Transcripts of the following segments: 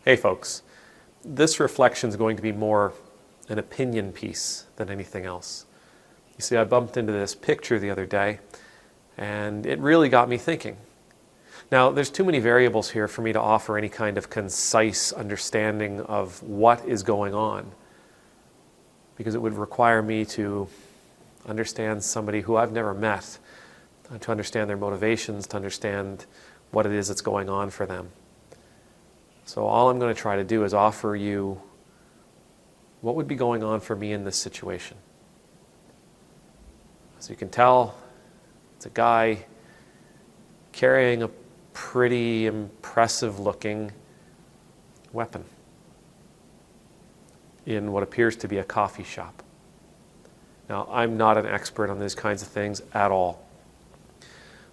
Hey folks, this reflection is going to be more an opinion piece than anything else. You see, I bumped into this picture the other day and it really got me thinking. Now, there's too many variables here for me to offer any kind of concise understanding of what is going on, because it would require me to understand somebody who I've never met, to understand their motivations, to understand what it is that's going on for them. So all I'm going to try to do is offer you what would be going on for me in this situation. So you can tell, it's a guy carrying a pretty impressive looking weapon in what appears to be a coffee shop. Now, I'm not an expert on these kinds of things at all,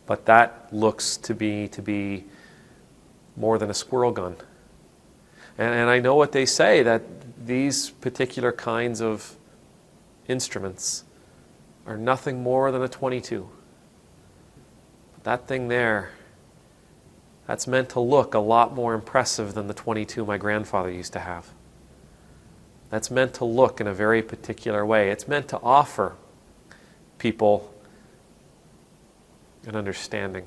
but that looks to be more than a squirrel gun. And I know what they say, that these particular kinds of instruments are nothing more than a .22. But that thing there, that's meant to look a lot more impressive than the .22 my grandfather used to have. That's meant to look in a very particular way. It's meant to offer people an understanding.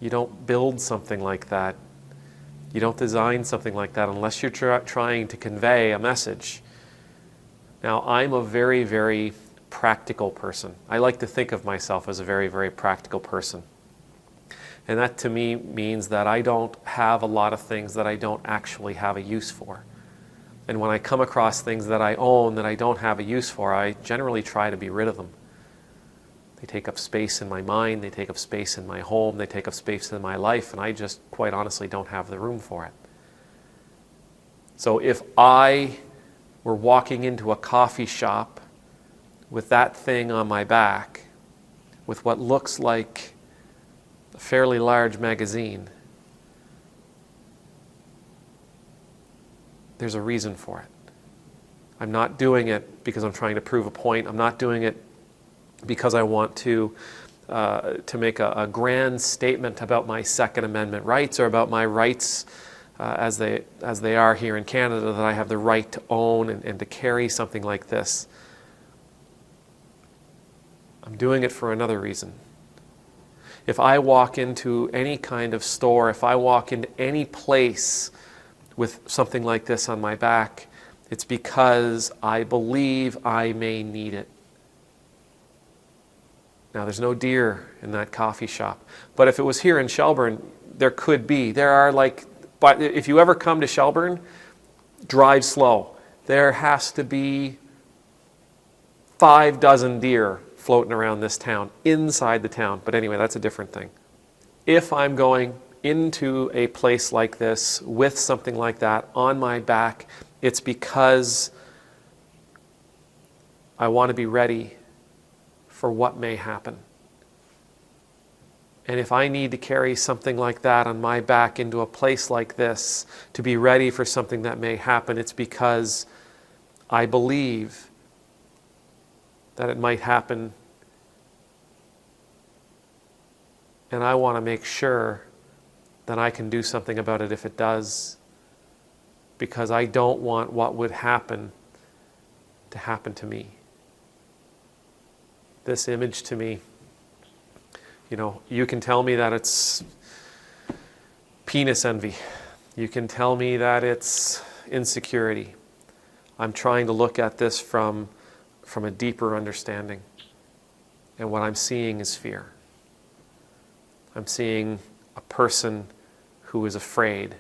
You don't build something like that. You don't design something like that unless you're trying to convey a message. Now, I'm a very, very practical person. I like to think of myself as a very, very practical person. And that to me means that I don't have a lot of things that I don't actually have a use for. And when I come across things that I own that I don't have a use for, I generally try to be rid of them. They take up space in my mind, they take up space in my home, they take up space in my life, and I just quite honestly don't have the room for it. So if I were walking into a coffee shop with that thing on my back, with what looks like a fairly large magazine, there's a reason for it. I'm not doing it because I'm trying to prove a point. I'm not doing it because I want to make a grand statement about my Second Amendment rights or about my rights as they are here in Canada, that I have the right to own and to carry something like this. I'm doing it for another reason. If I walk into any kind of store, if I walk into any place with something like this on my back, it's because I believe I may need it. Now, there's no deer in that coffee shop. But if it was here in Shelburne, there could be. There are but if you ever come to Shelburne, drive slow. There has to be 5 dozen deer floating around this town, inside the town. But anyway, that's a different thing. If I'm going into a place like this with something like that on my back, it's because I want to be ready for what may happen. And if I need to carry something like that on my back into a place like this to be ready for something that may happen, it's because I believe that it might happen, and I want to make sure that I can do something about it if it does, because I don't want what would happen to happen to me. This image to me, you can tell me that it's penis envy. You can tell me that it's insecurity. I'm trying to look at this from a deeper understanding. And what I'm seeing is fear. I'm seeing a person who is afraid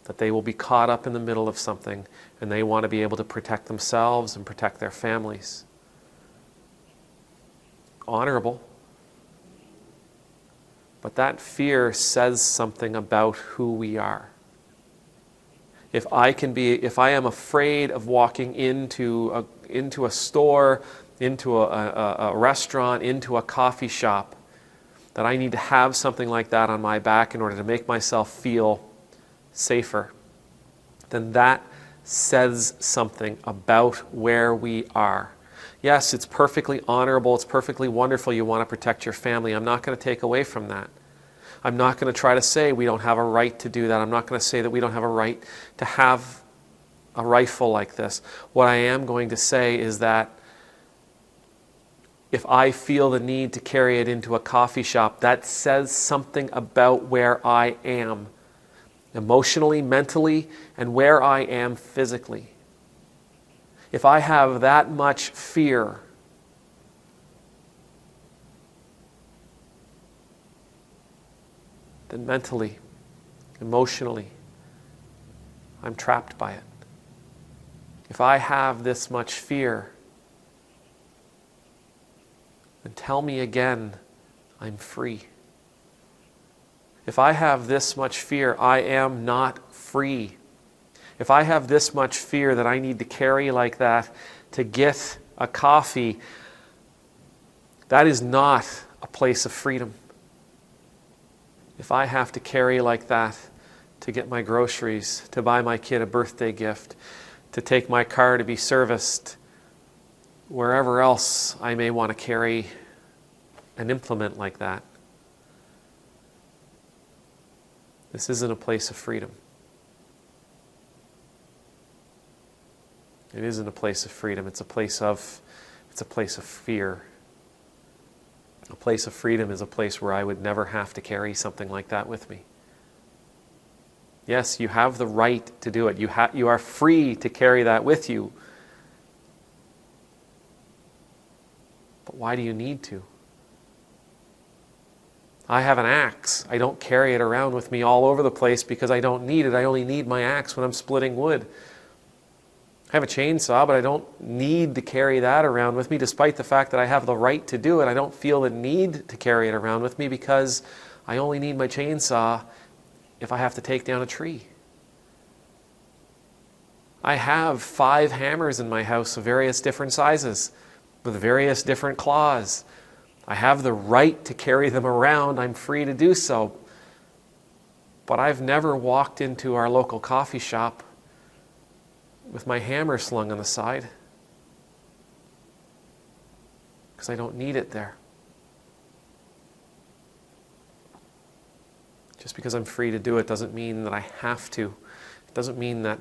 that they will be caught up in the middle of something, and they want to be able to protect themselves and protect their families. Honorable. But that fear says something about who we are. If I am afraid of walking into a store, into a restaurant, into a coffee shop, that I need to have something like that on my back in order to make myself feel safer, then that says something about where we are. Yes, it's perfectly honorable, it's perfectly wonderful, you want to protect your family. I'm not going to take away from that. I'm not going to try to say we don't have a right to do that. I'm not going to say that we don't have a right to have a rifle like this. What I am going to say is that if I feel the need to carry it into a coffee shop, that says something about where I am emotionally, mentally, and where I am physically. If I have that much fear, then mentally, emotionally, I'm trapped by it. If I have this much fear, then tell me again, I'm free. If I have this much fear, I am not free. If I have this much fear that I need to carry like that to get a coffee, that is not a place of freedom. If I have to carry like that to get my groceries, to buy my kid a birthday gift, to take my car to be serviced, wherever else I may want to carry an implement like that, this isn't a place of freedom. It isn't a place of freedom. It's a place of fear. A place of freedom is a place where I would never have to carry something like that with me. Yes, you have the right to do it. You are free to carry that with you. But why do you need to? I have an axe. I don't carry it around with me all over the place because I don't need it. I only need my axe when I'm splitting wood. I have a chainsaw, but I don't need to carry that around with me, despite the fact that I have the right to do it. I don't feel the need to carry it around with me because I only need my chainsaw if I have to take down a tree. I have 5 hammers in my house of various different sizes, with various different claws. I have the right to carry them around. I'm free to do so. But I've never walked into our local coffee shop with my hammer slung on the side because I don't need it there. Just because I'm free to do it doesn't mean that I have to. It doesn't mean that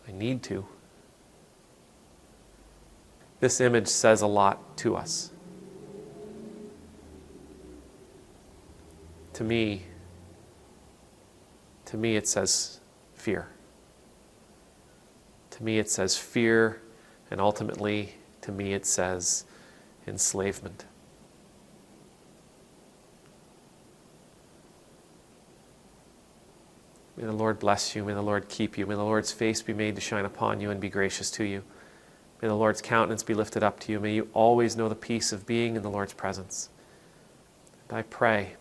I need to. This image says a lot to us. To me it says fear. To me it says fear, and ultimately, to me it says enslavement. May the Lord bless you. May the Lord keep you. May the Lord's face be made to shine upon you and be gracious to you. May the Lord's countenance be lifted up to you. May you always know the peace of being in the Lord's presence. And I pray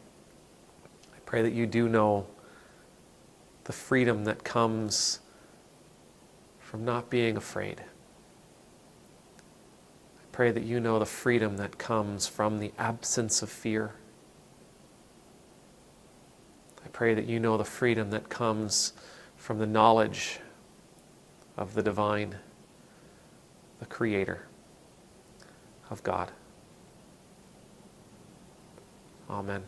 that you do know the freedom that comes from not being afraid. I pray that you know the freedom that comes from the absence of fear. I pray that you know the freedom that comes from the knowledge of the divine, the Creator of God. Amen.